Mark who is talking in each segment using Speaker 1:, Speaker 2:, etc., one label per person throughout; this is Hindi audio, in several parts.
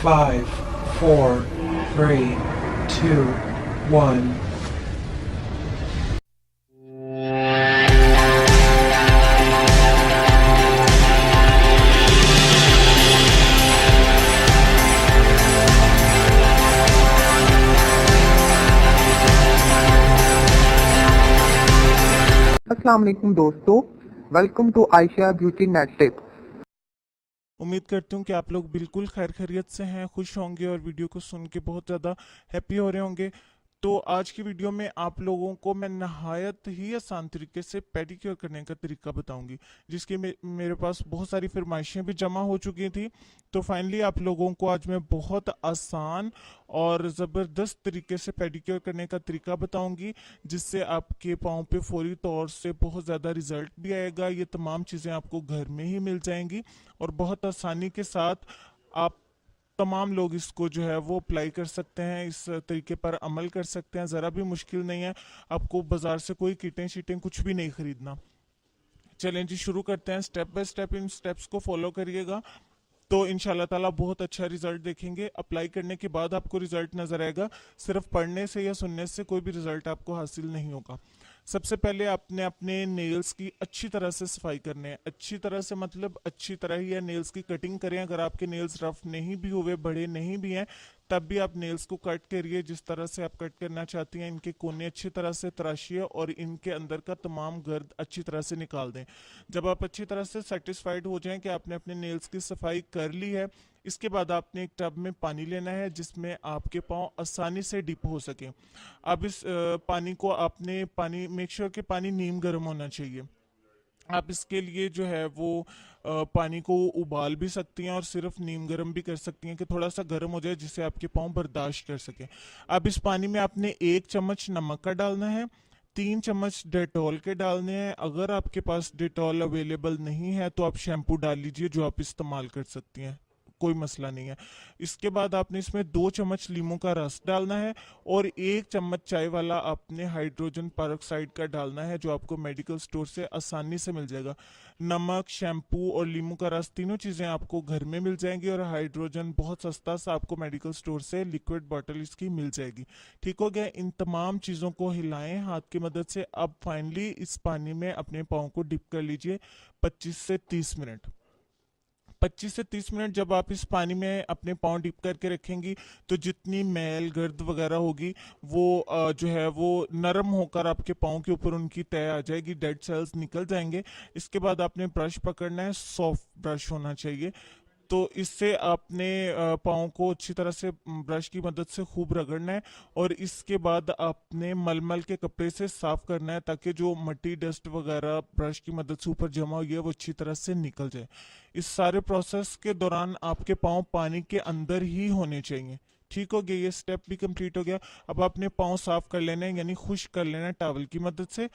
Speaker 1: 5, 4, 3, 2, 1.
Speaker 2: अस्सलाम वालेकुम दोस्तों, welcome to Ayesha beauty net tip.
Speaker 3: उम्मीद करती हूँ कि आप लोग बिल्कुल खैर खैरियत से हैं, खुश होंगे और वीडियो को सुन के बहुत ज़्यादा हैप्पी हो रहे होंगे। तो आज की वीडियो में आप लोगों को मैं नहायत ही आसान तरीके से पेडिक्योर करने का तरीका बताऊंगी, जिसकी मेरे पास बहुत सारी फरमाइशें भी जमा हो चुकी थी। तो फाइनली आप लोगों को आज मैं बहुत आसान और ज़बरदस्त तरीके से पेडिक्योर करने का तरीका बताऊंगी, जिससे आपके पाँव पे फौरी तौर से बहुत ज़्यादा रिजल्ट भी आएगा। ये तमाम चीज़ें आपको घर में ही मिल जाएंगी और बहुत आसानी के साथ आप तमाम लोग इसको जो है वो अप्लाई कर सकते हैं, इस तरीके पर अमल कर सकते हैं। ज़रा भी मुश्किल नहीं है, आपको बाजार से कोई किटें शीटें कुछ भी नहीं खरीदना। चलें जी, शुरू करते हैं। Step by step in steps को फॉलो करिएगा तो इंशाल्लाह ताला बहुत अच्छा रिजल्ट देखेंगे। अप्लाई करने के बाद आपको रिजल्ट नजर आएगा, सिर्फ पढ़ने से या सुनने से कोई भी रिजल्ट आपको हासिल नहीं होगा। सबसे पहले आपने अपने नेल्स की अच्छी तरह से सफाई करनी है। अच्छी तरह से मतलब अच्छी तरह ही है, नेल्स की कटिंग करें। अगर आपके नेल्स रफ नहीं भी हुए, बड़े नहीं भी हैं, तब भी आप नेल्स को कट करिए जिस तरह से आप कट करना चाहती हैं। इनके कोने अच्छी तरह से तराशिए और इनके अंदर का तमाम गर्द अच्छी तरह से निकाल दें। जब आप अच्छी तरह से सेटिस्फाइड हो जाएं कि आपने अपने नेल्स की सफाई कर ली है, इसके बाद आपने एक टब में पानी लेना है जिसमें आपके पाँव आसानी से डिप हो सके। अब इस पानी को आपने मेक श्योर कि पानी नीम गर्म होना चाहिए। आप इसके लिए जो है वो पानी को उबाल भी सकती हैं और सिर्फ नीम गर्म भी कर सकती हैं कि थोड़ा सा गर्म हो जाए जिससे आपके पाँव बर्दाश्त कर सके। अब इस पानी में आपने 1 चम्मच नमक का डालना है, 3 चम्मच डेटॉल के डालने हैं। अगर आपके पास डेटॉल अवेलेबल नहीं है तो आप शैम्पू डाल लीजिए जो आप इस्तेमाल कर सकती हैं, कोई मसला नहीं है। इसके बाद आपने इसमें 2 चम्मच लीमू का रस डालना है और 1 चम्मच चाय वाला आपने हाइड्रोजन पेरोक्साइड का डालना है जो आपको मेडिकल स्टोर से आसानी से मिल जाएगा। नमक, शैम्पू और लीमू का रस तीनों चीज़ें आपको घर में मिल जाएंगी और हाइड्रोजन बहुत सस्ता सा आपको मेडिकल स्टोर से लिक्विड बॉटल इसकी मिल जाएगी। ठीक हो गया। इन तमाम चीज़ों को हिलाएं हाथ की मदद से। अब फाइनली इस पानी में अपने पाँव को डिप कर लीजिए 25 से 30 मिनट। 25 से 30 मिनट जब आप इस पानी में अपने पाँव डिप करके रखेंगी तो जितनी मैल गर्द वगैरह होगी वो जो है वो नरम होकर आपके पाँव के ऊपर उनकी तय आ जाएगी, डेड सेल्स निकल जाएंगे। इसके बाद आपने ब्रश पकड़ना है, सॉफ्ट ब्रश होना चाहिए। तो इससे आपने पाँव को अच्छी तरह से ब्रश की मदद से खूब रगड़ना है और इसके बाद आपने मलमल के कपड़े से साफ करना है ताकि जो मट्टी डस्ट वगैरह ब्रश की मदद से ऊपर जमा हुई है वो अच्छी तरह से निकल जाए। इस सारे प्रोसेस के दौरान आपके पाँव पानी के अंदर ही होने चाहिए। ठीक हो गया, ये स्टेप भी कंप्लीट हो गया। अब आपने पाँव साफ कर लेना है, यानी खुश्क कर लेना है टॉवल की मदद से।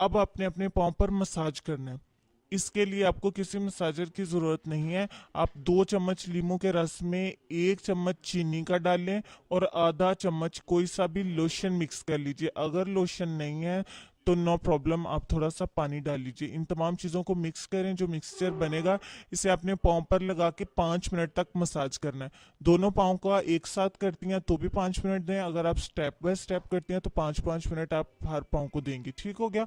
Speaker 3: अब आपने अपने पाँव पर मसाज करना है। इसके लिए आपको किसी मसाजर की ज़रूरत नहीं है। आप 2 चम्मच लीमू के रस में 1 चम्मच चीनी का डाल लें और आधा चम्मच कोई सा भी लोशन मिक्स कर लीजिए। अगर लोशन नहीं है तो नो प्रॉब्लम, आप थोड़ा सा पानी डाल लीजिए। इन तमाम चीज़ों को मिक्स करें, जो मिक्सचर बनेगा इसे आपने पाँव पर लगा के 5 मिनट तक मसाज करना है। दोनों पाँव का एक साथ करती हैं तो भी 5 मिनट दें, अगर आप स्टेप बाय स्टेप करती हैं तो 5-5 मिनट आप हर पाँव को देंगी। ठीक हो गया,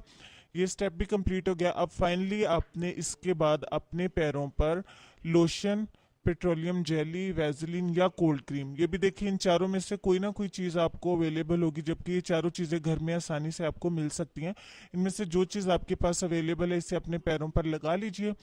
Speaker 3: ये स्टेप भी कंप्लीट हो गया। अब फाइनली आपने इसके बाद अपने पैरों पर लोशन, पेट्रोलियम जेली, वैसलीन या कोल्ड क्रीम, ये भी देखिए इन चारों में से कोई ना कोई चीज़ आपको अवेलेबल होगी, जबकि ये चारों चीज़ें घर में आसानी से आपको मिल सकती हैं। इनमें से जो चीज़ आपके पास अवेलेबल है इसे अपने पैरों पर लगा लीजिए।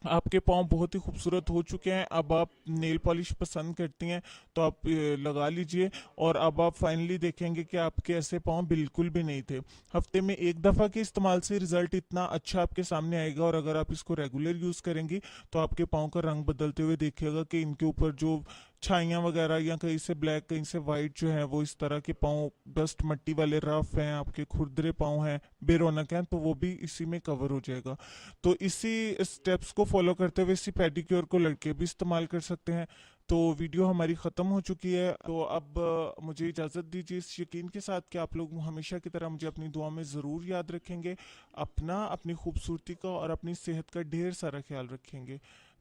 Speaker 3: आपके पाँव बहुत ही खूबसूरत हो चुके हैं। अब आप नेल पॉलिश पसंद करती हैं तो आप लगा लीजिए और अब आप फाइनली देखेंगे कि आपके ऐसे पाँव बिल्कुल भी नहीं थे। हफ्ते में एक दफ़ा के इस्तेमाल से रिजल्ट इतना अच्छा आपके सामने आएगा और अगर आप इसको रेगुलर यूज़ करेंगी तो आपके पाँव का रंग बदलते हुए देखिएगा कि इनके ऊपर जो छाइयाँ वगैरह या कहीं से ब्लैक कहीं से वाइट जो है वो इस तरह के पाँव डस्ट मट्टी वाले रफ हैं, आपके खुरदरे पाँव हैं, बेरौनक हैं, तो वो भी इसी में कवर हो जाएगा। तो इसी स्टेप्स को फॉलो करते हुए इसी पेडिक्योर को लड़के भी इस्तेमाल कर सकते हैं। तो वीडियो हमारी ख़त्म हो चुकी है, तो अब मुझे इजाज़त दीजिए इस यकीन के साथ कि आप लोग हमेशा की तरह मुझे अपनी दुआ में ज़रूर याद रखेंगे, अपनी खूबसूरती का और अपनी सेहत का ढेर सारा ख्याल रखेंगे।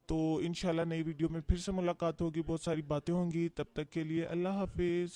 Speaker 3: तो इंशाल्लाह नई वीडियो में फिर से मुलाकात होगी, बहुत सारी बातें होंगी। तब तक के लिए अल्लाह हाफिज़।